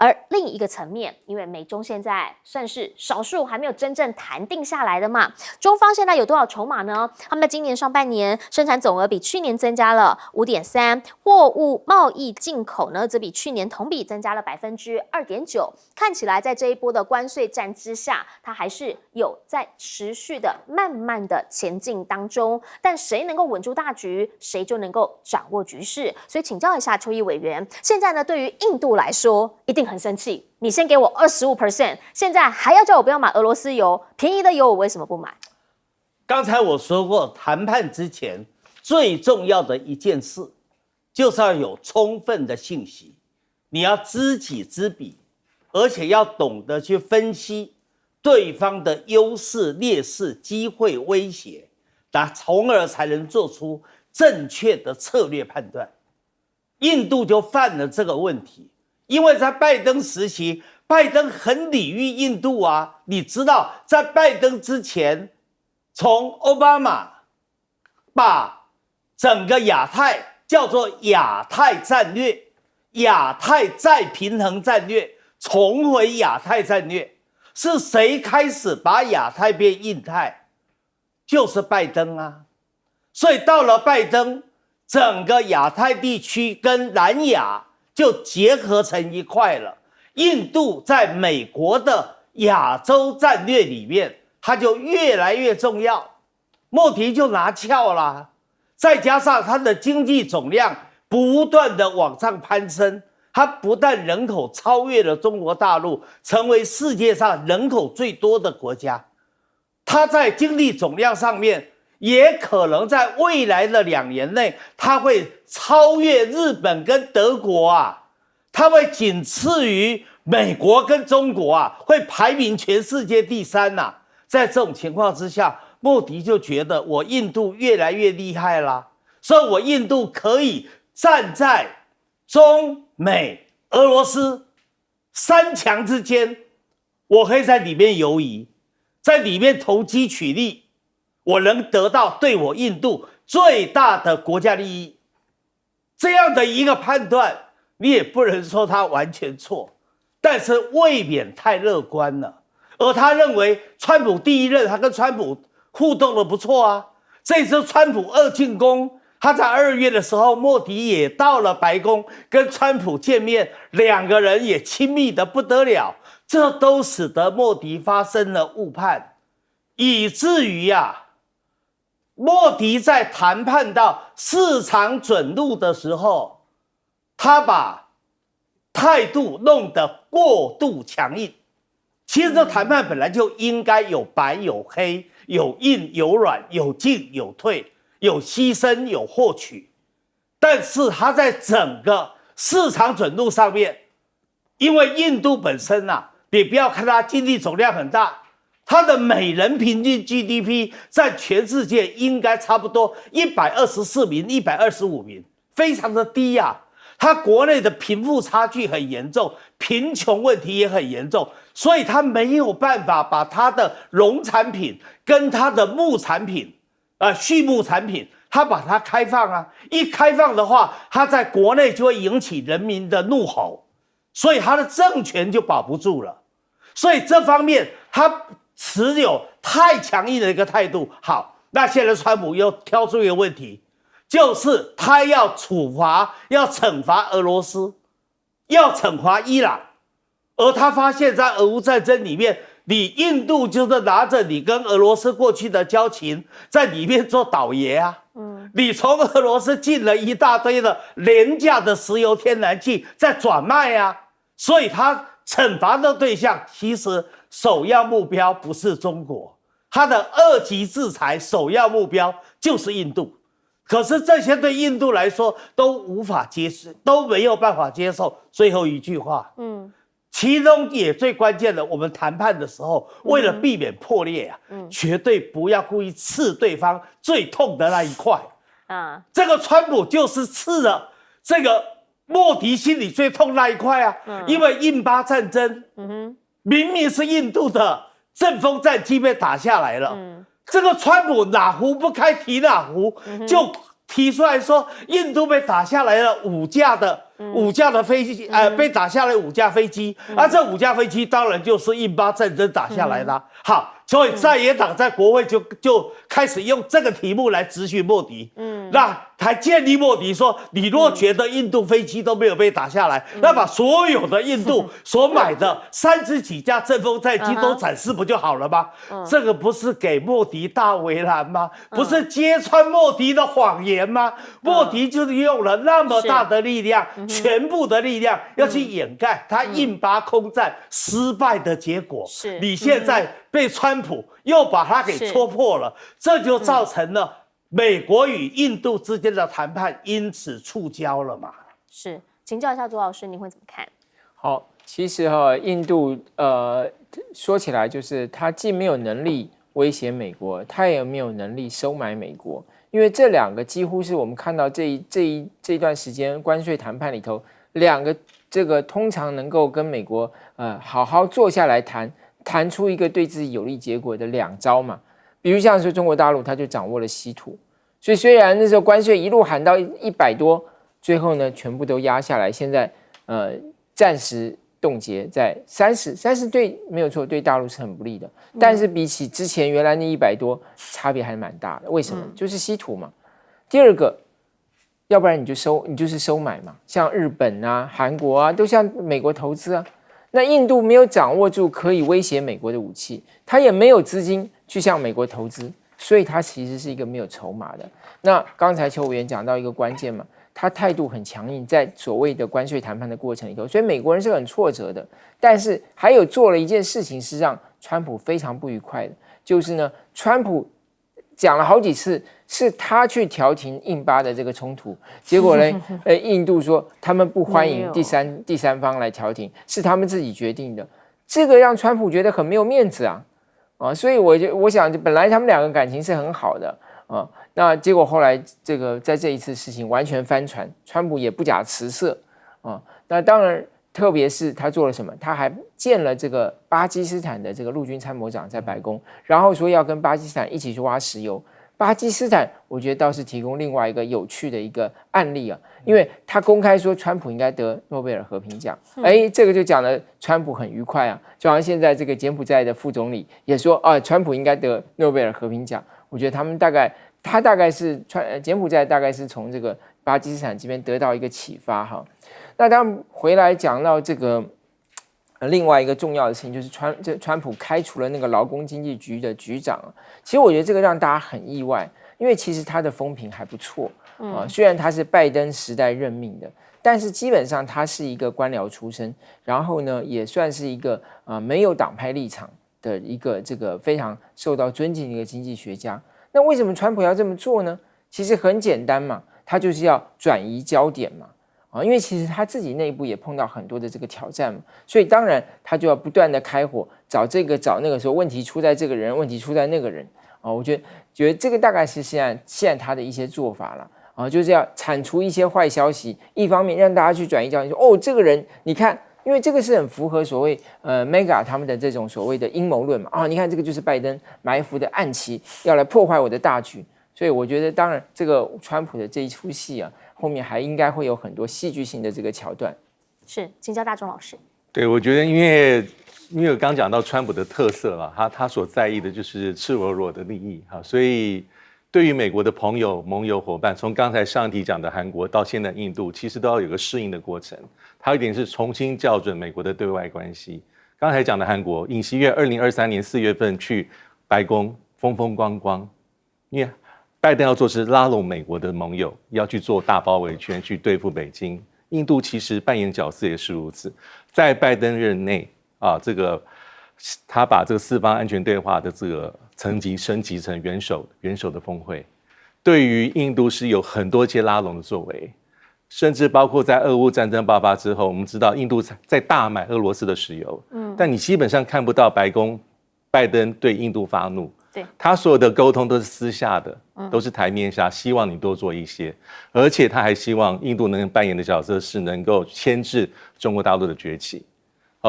而另一个层面，因为美中现在算是少数还没有真正谈定下来的嘛，中方现在有多少筹码呢？他们在今年上半年生产总额比去年增加了5.3%，货物贸易进口呢则比去年同比增加了2.9%。看起来在这一波的关税战之下，它还是有在持续的慢慢的前进当中。但谁能够稳住大局，谁就能够掌握局势。所以请教一下邱毅委员，现在呢对于印度来说一定很生气，你先给我25%，现在还要叫我不要买俄罗斯油，便宜的油我为什么不买？刚才我说过，谈判之前最重要的一件事，就是要有充分的信息，你要知己知彼，而且要懂得去分析对方的优势、劣势、机会、威胁，从而才能做出正确的策略判断。印度就犯了这个问题，因为在拜登时期，拜登很礼遇印度啊。你知道，在拜登之前，从奥巴马把整个亚太叫做亚太战略、亚太再平衡战略，重回亚太战略，是谁开始把亚太变印太？就是拜登啊。所以到了拜登，整个亚太地区跟南亚就结合成一块了。印度在美国的亚洲战略里面，它就越来越重要。莫迪就拿翘啦，再加上它的经济总量不断的往上攀升，它不但人口超越了中国大陆，成为世界上人口最多的国家，它在经济总量上面也可能在未来的2年内，它会超越日本跟德国啊，它会仅次于美国跟中国啊，会排名全世界第3啊。在这种情况之下，莫迪就觉得我印度越来越厉害啦，所以我印度可以站在中美俄罗斯3强之间，我可以在里面游移，在里面投机取利，我能得到对我印度最大的国家利益。这样的一个判断，你也不能说他完全错，但是未免太乐观了。而他认为川普第一任，他跟川普互动的不错啊。这次川普2进宫，他在2月的时候，莫迪也到了白宫跟川普见面，2个人也亲密的不得了，这都使得莫迪发生了误判，以至于莫迪在谈判到市场准入的时候，他把态度弄得过度强硬。其实这谈判本来就应该有白有黑，有硬有软，有进有退，有牺牲有获取。但是他在整个市场准入上面，因为印度本身你不要看它经济总量很大，它的每人平均 GDP 在全世界应该差不多124名、125名，非常的低啊。它国内的贫富差距很严重，贫穷问题也很严重，所以它没有办法把它的农产品跟它的牧产品畜牧产品，它把它开放啊。一开放的话，它在国内就会引起人民的怒吼，所以它的政权就保不住了。所以这方面它持有太强硬的一个态度。好，那现在川普又挑出一个问题，就是他要惩罚俄罗斯，要惩罚伊朗，而他发现在俄乌战争里面，你印度就是拿着你跟俄罗斯过去的交情，在里面做倒爷啊。你从俄罗斯进了一大堆的廉价的石油天然气在转卖啊，所以他惩罚的对象其实首要目标不是中国，他的2级制裁首要目标就是印度。可是这些对印度来说都无法接受，都没有办法接受。最后一句话，其中也最关键的，我们谈判的时候，为了避免破裂绝对不要故意刺对方最痛的那一块啊。这个川普就是刺了这个莫迪心里最痛那一块啊，因为印巴战争，明明是印度的阵风战机被打下来了。这个川普哪壶不开提哪壶，就提出来说印度被打下来了5架的5架的飞机，被打下来5架飞机，这5架飞机当然就是印巴战争打下来的。好，所以在野党在国会就开始用这个题目来质询莫迪，那还建议莫迪说，你若觉得印度飞机都没有被打下来，那把所有的印度所买的30几架阵风战机都展示不就好了吗？这个不是给莫迪大为难吗？不是揭穿莫迪的谎言吗？莫迪就是用了那么大的力量，全部的力量要去掩盖他印巴空战失败的结果。是你现在被川普又把他给戳破了，这就造成了美国与印度之间的谈判因此触礁了嘛？是，请教一下左老师，您会怎么看？好，其实印度说起来就是他既没有能力威胁美国，他也没有能力收买美国，因为这两个几乎是我们看到这一段时间关税谈判里头两个这个通常能够跟美国好好坐下来谈出一个对自己有利结果的2招嘛。比如像是中国大陆，他就掌握了稀土，所以虽然那时候关税一路喊到100多，最后呢全部都压下来，现在暂时冻结在30对没有错，对大陆是很不利的，但是比起之前原来那100多，差别还蛮大的。为什么？就是稀土嘛。第二个，要不然你就是收买嘛，像日本啊、韩国啊，都向美国投资啊。那印度没有掌握住可以威胁美国的武器，他也没有资金去向美国投资，所以他其实是一个没有筹码的。那刚才邱委员讲到一个关键嘛，他态度很强硬，在所谓的关税谈判的过程里头，所以美国人是很挫折的。但是还有做了一件事情是让川普非常不愉快的，就是呢，川普讲了好几次是他去调停印巴的这个冲突，结果呢，印度说他们不欢迎第三方来调停，是他们自己决定的，这个让川普觉得很没有面子啊，所以我想本来他们2个感情是很好的啊，那结果后来这个在这一次事情完全翻船，川普也不假辞色啊，那当然。特别是他做了什么？他还见了这个巴基斯坦的这个陆军参谋长在白宫，然后说要跟巴基斯坦一起去挖石油。巴基斯坦，我觉得倒是提供另外一个有趣的一个案例啊，因为他公开说川普应该得诺贝尔和平奖，这个就讲了川普很愉快啊，就好像现在这个柬埔寨的副总理也说川普应该得诺贝尔和平奖。我觉得他大概是柬埔寨大概是从这个巴基斯坦这边得到一个启发哈。那当然回来讲到这个另外一个重要的事情，就是川普开除了那个劳工经济局的局长。其实我觉得这个让大家很意外，因为其实他的风评还不错虽然他是拜登时代任命的，但是基本上他是一个官僚出身，然后呢也算是一个没有党派立场的一个这个非常受到尊敬的一个经济学家。那为什么川普要这么做呢？其实很简单嘛，他就是要转移焦点嘛。因为其实他自己内部也碰到很多的这个挑战嘛，所以当然他就要不断的开火，找这个找那个，说问题出在这个人，问题出在那个人我觉得这个大概是现在他的一些做法了就是要铲除一些坏消息，一方面让大家去转移焦点，说这个人你看，因为这个是很符合所谓Mega 他们的这种所谓的阴谋论嘛你看这个就是拜登埋伏的暗棋，要来破坏我的大局。所以我觉得，当然这个川普的这一出戏后面还应该会有很多戏剧性的这个桥段。是，请教大钟老师。对，我觉得因为我刚讲到川普的特色了，他所在意的就是赤裸裸的利益所以对于美国的朋友、盟友、伙伴，从刚才上一题讲的韩国到现在印度，其实都要有个适应的过程。还有一点是重新校准美国的对外关系。刚才讲的韩国，尹锡悦2023年4月份去白宫风风光光，因为拜登要做是拉拢美国的盟友，要去做大包围圈去对付北京。印度其实扮演角色也是如此，在拜登任内他把这个4方安全对话的这个层级升级成元首的峰会，对于印度是有很多些拉拢的作为，甚至包括在俄乌战争爆发之后，我们知道印度在大买俄罗斯的石油，但你基本上看不到拜登对印度发怒。对，他所有的沟通都是私下的，都是台面下，希望你多做一些，而且他还希望印度能扮演的角色是能够牵制中国大陆的崛起。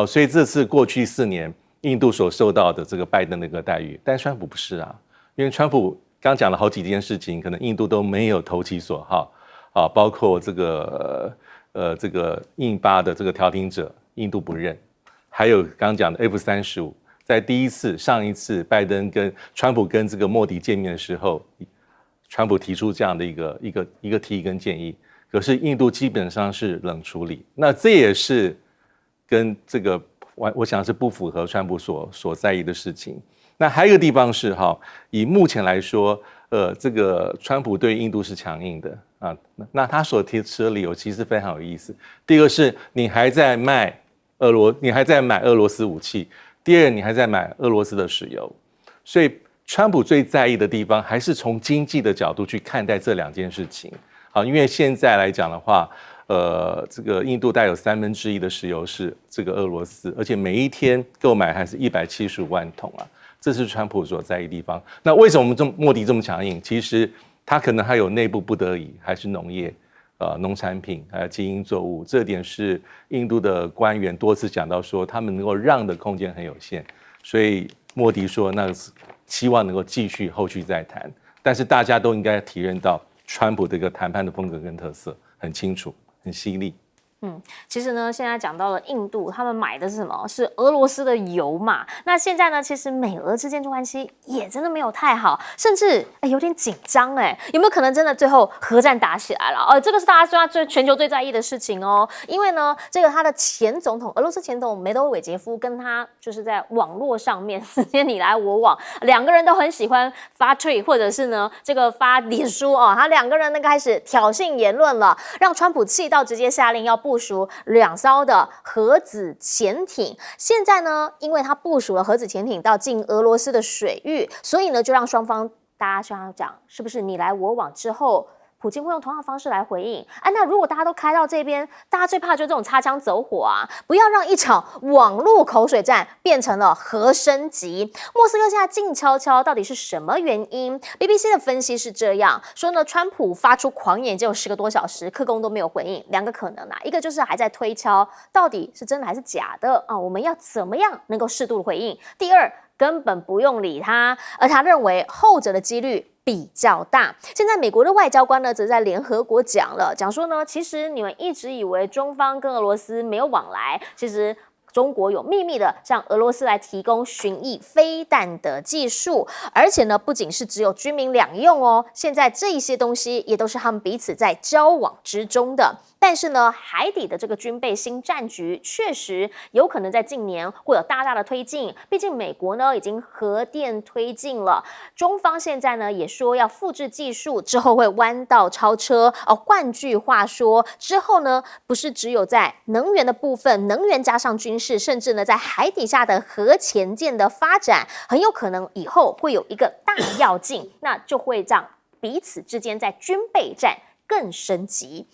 所以这是过去4年印度所受到的这个拜登的一个待遇，但川普不是啊，因为川普刚讲了好几件事情，可能印度都没有投其所好包括这个这个印巴的这个调停者，印度不认，还有刚刚讲的 F-35，在上一次拜登跟川普跟这个莫迪见面的时候，川普提出这样的一个提议跟建议，可是印度基本上是冷处理，那这也是跟这个我想是不符合川普所在意的事情。那还有一个地方是以目前来说，这个川普对印度是强硬的啊。那他所提出的理由其实非常有意思。第一个是你还在买俄罗斯武器；第二，你还在买俄罗斯的石油。所以川普最在意的地方还是从经济的角度去看待这两件事情。好，因为现在来讲的话，这个印度大概有1/3的石油是这个俄罗斯，而且每一天购买还是175万桶啊。这是川普所在意的地方。那为什么莫迪这么强硬？其实他可能还有内部不得已，还是农业、农产品还有基因作物，这点是印度的官员多次讲到说，他们能够让的空间很有限。所以莫迪说，那希望能够继续后续再谈。但是大家都应该体认到川普的一个谈判的风格跟特色很清楚、很犀利。其实呢，现在讲到了印度，他们买的是什么？是俄罗斯的油嘛。那现在呢，其实美俄之间的关系也真的没有太好，甚至有点紧张有没有可能真的最后核战打起来了？这个是大家全球最在意的事情哦。因为呢，这个他的前总统，俄罗斯前总统梅多韦杰夫跟他就是在网络上面之间你来我往，两个人都很喜欢发tweet或者是呢这个发脸书他两个人呢开始挑衅言论了，让川普气到直接下令要部署2艘的核子潜艇。现在呢，因为他部署了核子潜艇到进俄罗斯的水域，所以呢，就让双方大家想要讲，是不是你来我往之后，普京会用同样的方式来回应？那如果大家都开到这边，大家最怕就是这种擦枪走火啊！不要让一场网络口水战变成了核升级。莫斯科现在静悄悄，到底是什么原因 ？BBC 的分析是这样说呢：川普发出狂言只有10个多小时，克宫都没有回应，两个可能一个就是还在推敲到底是真的还是假的我们要怎么样能够适度的回应？第二，根本不用理他，而他认为后者的几率比较大。现在美国的外交官呢，则在联合国讲说呢，其实你们一直以为中方跟俄罗斯没有往来，其实中国有秘密的向俄罗斯来提供巡弋飞弹的技术，而且呢，不仅是只有军民两用现在这一些东西也都是他们彼此在交往之中的。但是呢，海底的这个军备新战局确实有可能在近年会有大大的推进，毕竟美国呢已经核电推进了，中方现在呢也说要复制技术之后会弯道超车换句话说，之后呢不是只有在能源的部分，能源加上军事，甚至呢在海底下的核潜舰的发展，很有可能以后会有一个大跃进，那就会让彼此之间在军备战更升级。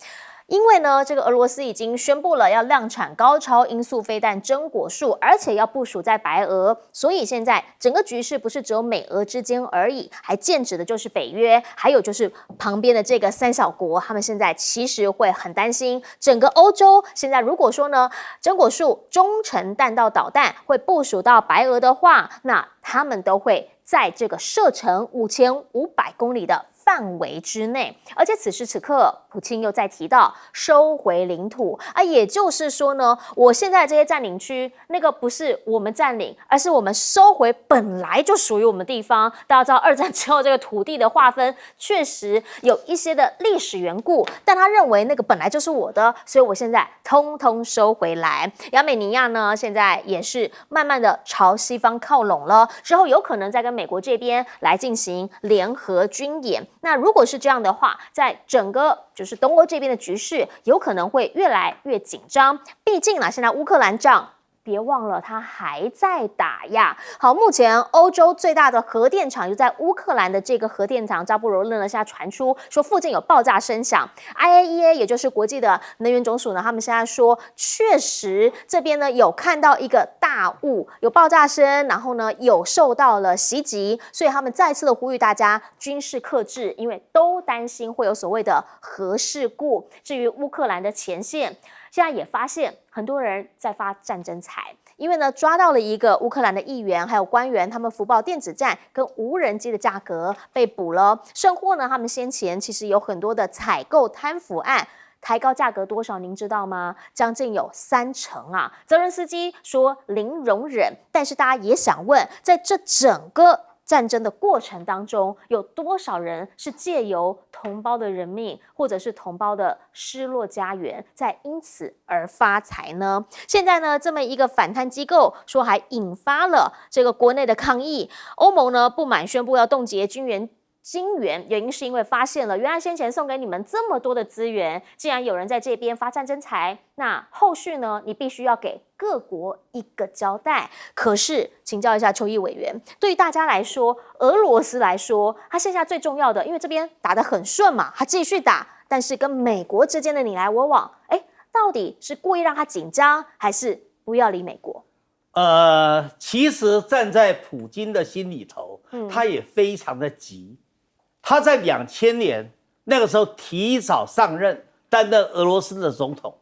因为呢，这个俄罗斯已经宣布了要量产高超音速飞弹真果树，而且要部署在白俄，所以现在整个局势不是只有美俄之间而已，还剑指的就是北约，还有就是旁边的这个3小国，他们现在其实会很担心整个欧洲。现在如果说呢，真果树中程弹道导弹会部署到白俄的话，那他们都会在这个射程5500公里的范围之内。而且此时此刻，普京又在提到收回领土也就是说呢，我现在这些占领区，那个不是我们占领，而是我们收回本来就属于我们的地方。大家知道2战之后这个土地的划分确实有一些的历史缘故，但他认为那个本来就是我的，所以我现在通通收回来。亚美尼亚呢，现在也是慢慢的朝西方靠拢了，之后有可能再跟美国这边来进行联合军演。那如果是这样的话，在整个就是东欧这边的局势有可能会越来越紧张。毕竟现在乌克兰仗别忘了它还在打呀。好，目前欧洲最大的核电厂就在乌克兰的这个核电厂扎波罗热呢，现在传出说附近有爆炸声响。IAEA 也就是国际的能源总署呢，他们现在说确实这边呢有看到一个大雾，有爆炸声，然后呢有受到了袭击，所以他们再次的呼吁大家军事克制，因为都担心会有所谓的核事故。至于乌克兰的前线，现在也发现很多人在发战争财，因为呢抓到了一个乌克兰的议员还有官员，他们福报电子战跟无人机的价格被捕了，甚或呢他们先前其实有很多的采购贪腐案，抬高价格多少？您知道吗？将近有30%啊！泽伦斯基说零容忍，但是大家也想问，在这整个战争的过程当中，有多少人是借由同胞的人命，或者是同胞的失落家园，在因此而发财呢？现在呢，这么一个反贪机构说还引发了这个国内的抗议，欧盟呢不满宣布要冻结金援，原因是因为发现了，原来先前送给你们这么多的资源，既然有人在这边发战争财，那后续呢，你必须要给各国一个交代。可是，请教一下邱毅委员，对于大家来说，俄罗斯来说，他现在最重要的，因为这边打得很顺嘛，他继续打，但是跟美国之间的你来我往，到底是故意让他紧张，还是不要理美国？其实站在普京的心里头，他也非常的急。他在2000年那个时候提早上任，担任俄罗斯的总统。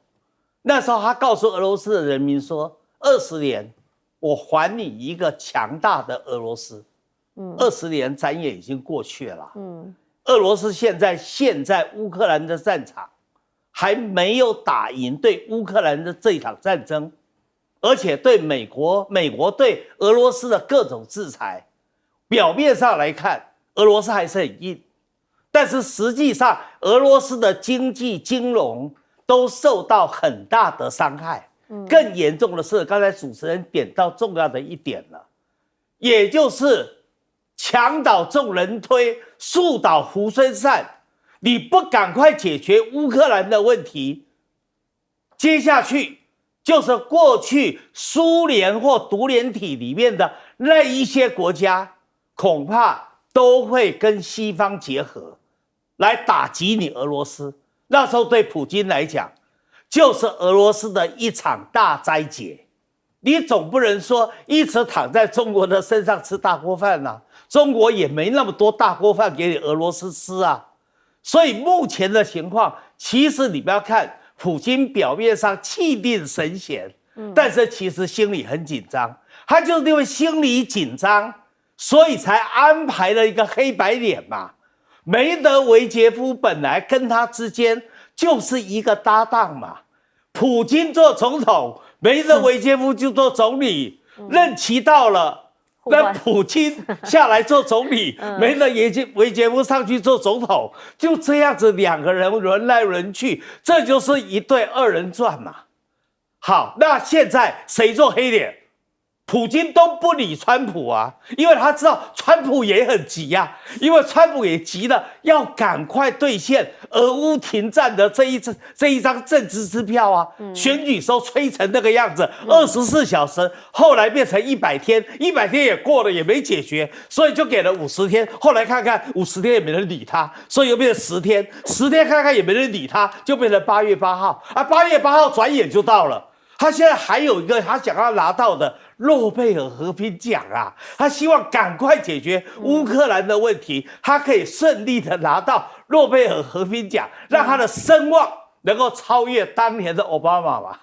那时候他告诉俄罗斯的人民说：“20年，我还你一个强大的俄罗斯。”20年转眼已经过去了。俄罗斯现在乌克兰的战场还没有打赢对乌克兰的这一场战争，而且对美国对俄罗斯的各种制裁，表面上来看，俄罗斯还是很硬，但是实际上，俄罗斯的经济、金融都受到很大的伤害。更严重的是，刚才主持人点到重要的一点了，也就是墙倒众人推，树倒猢狲散。你不赶快解决乌克兰的问题，接下去就是过去苏联或独联体里面的那一些国家，恐怕都会跟西方结合，来打击你俄罗斯。那时候对普京来讲，就是俄罗斯的一场大灾劫。你总不能说一直躺在中国的身上吃大锅饭啊，中国也没那么多大锅饭给你俄罗斯吃啊。所以目前的情况，其实你不要看普京表面上气定神闲，但是其实心里很紧张。他就是因为心里紧张，所以才安排了一个黑白脸嘛。梅德韦杰夫本来跟他之间就是一个搭档嘛，普京做总统，梅德韦杰夫就做总理，任期到了。那普京下来做总理，梅德韦杰夫上去做总统，就这样子两个人轮来轮去，这就是一对二人转嘛。好，那现在谁做黑脸？普京都不理川普啊，因为他知道川普也很急啊，因为川普也急了，要赶快兑现俄乌停战的这一张政治支票啊。选举时候吹成那个样子，24小时，后来变成100天，100天也过了，也没解决，所以就给了50天。后来看看50天也没人理他，所以又变成10天，10天看看也没人理他，就变成8月8号啊，8月8号转眼就到了。他现在还有一个他想要拿到的诺贝尔和平奖啊，他希望赶快解决乌克兰的问题，他可以顺利的拿到诺贝尔和平奖，让他的声望能够超越当年的奥巴马嘛。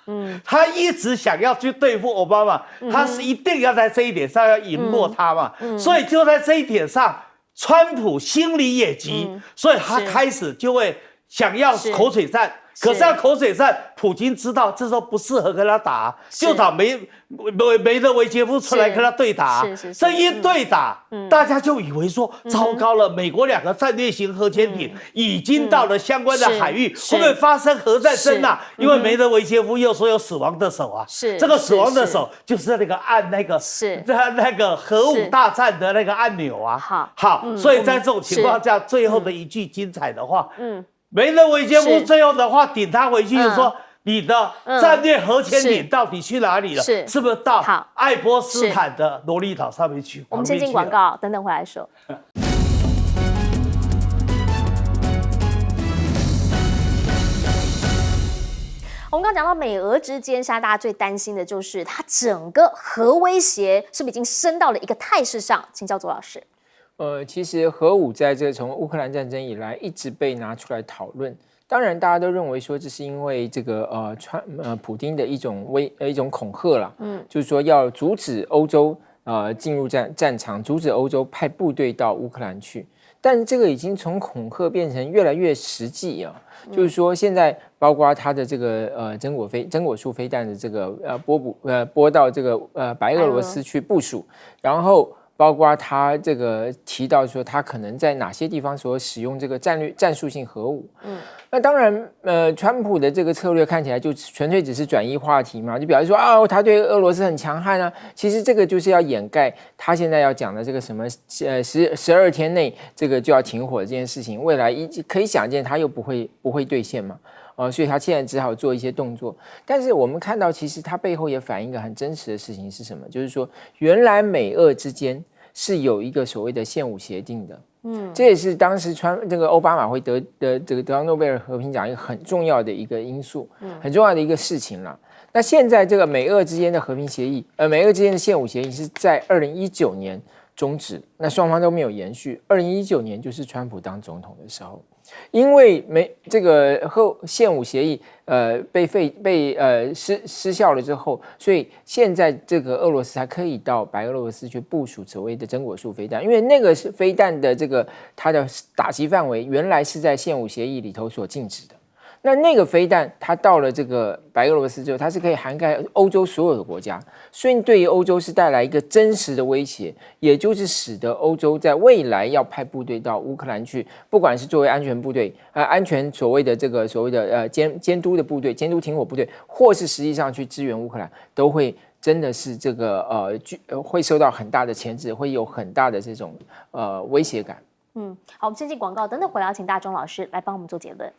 他一直想要去对付奥巴马，他是一定要在这一点上要赢过他嘛。所以就在这一点上，川普心里也急，所以他开始就会想要口水战。可是要口水战，普京知道这时候不适合跟他打，就找梅德韦杰夫出来跟他对打。这一对打，大家就以为说糟糕了，美国2个战略型核潜艇已经到了相关的海域，会不会发生核战争啊？因为梅德韦杰夫又说有死亡的手啊，这个死亡的手就是那个按那个核武大战的那个按钮啊。好，所以在这种情况下，最后的一句精彩的话，梅德韦杰夫最后的话顶他回去，就说你的战略核潜艇到底去哪里了？是不是到爱波斯坦的罗利岛上面去？我们先进广告，等等回来说。我们刚刚讲到美俄之间，现在大家最担心的就是它整个核威胁是不是已经升到了一个态势上？请教左老师。其实核武在这从乌克兰战争以来一直被拿出来讨论。当然，大家都认为说这是因为这个普丁的一种恐吓啦，就是说要阻止欧洲进入战场，阻止欧洲派部队到乌克兰去。但这个已经从恐吓变成越来越实际啊。就是说，现在包括它的这个真果树飞弹的这个拨到这个白俄罗斯去部署，然后包括他这个提到说他可能在哪些地方所使用这个战术性核武。那当然川普的这个策略看起来就纯粹只是转移话题嘛，就表示说他对俄罗斯很强悍啊。其实这个就是要掩盖他现在要讲的这个什么12天内这个就要停火这件事情，未来可以想见他又不会兑现嘛。所以他现在只好做一些动作。但是我们看到，其实它背后也反映一个很真实的事情是什么？就是说，原来美俄之间是有一个所谓的限武协定的。这也是当时这个奥巴马会得到诺贝尔和平奖一个很重要的一个因素，很重要的一个事情啦。那现在这个美俄之间的和平协议，美俄之间的限武协议是在2019年终止，那双方都没有延续。2019年就是川普当总统的时候。因为这个限武协议失效了之后，所以现在这个俄罗斯才可以到白俄罗斯去部署所谓的真果树飞弹，因为那个是飞弹的这个它的打击范围原来是在限武协议里头所禁止的。那个飞弹，它到了这个白俄罗斯之后，它是可以涵盖欧洲所有的国家，所以对于欧洲是带来一个真实的威胁，也就是使得欧洲在未来要派部队到乌克兰去，不管是作为安全部队，安全所谓的监督的部队、监督停火部队，或是实际上去支援乌克兰，都会真的是这个会受到很大的牵制，会有很大的这种威胁感。好，我们先进广告，等等回来请大钟老师来帮我们做结论。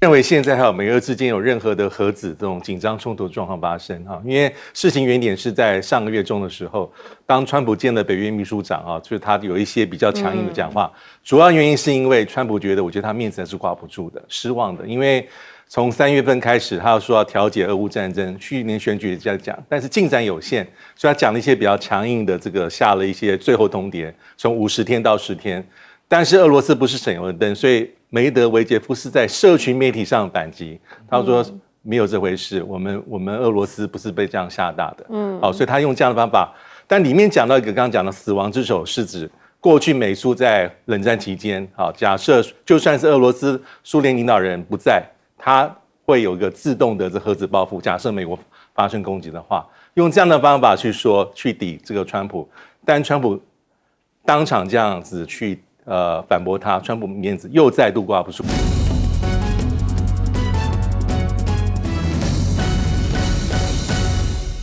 认为现在还有美俄之间有任何的核子这种紧张冲突状况发生啊？因为事情原点是在上个月中的时候，当川普见了北约秘书长啊，就是他有一些比较强硬的讲话，主要原因是因为川普我觉得他面子还是挂不住的，失望的，因为从3月份开始，他说要调解俄乌战争，去年选举也在讲，但是进展有限，所以他讲了一些比较强硬的下了一些最后通牒，从50天到10天。但是俄罗斯不是省油的灯，所以梅德韦杰夫是在社群媒体上反击，他说没有这回事，我们俄罗斯不是被这样吓大的，所以他用这样的方法。但里面讲到一个刚刚讲的死亡之手，是指过去美苏在冷战期间，假设就算是俄罗斯苏联领导人不在，他会有一个自动的核子报复，假设美国发生攻击的话，用这样的方法去抵这个川普，但川普当场这样子去反驳他，川普面子又再度挂不住。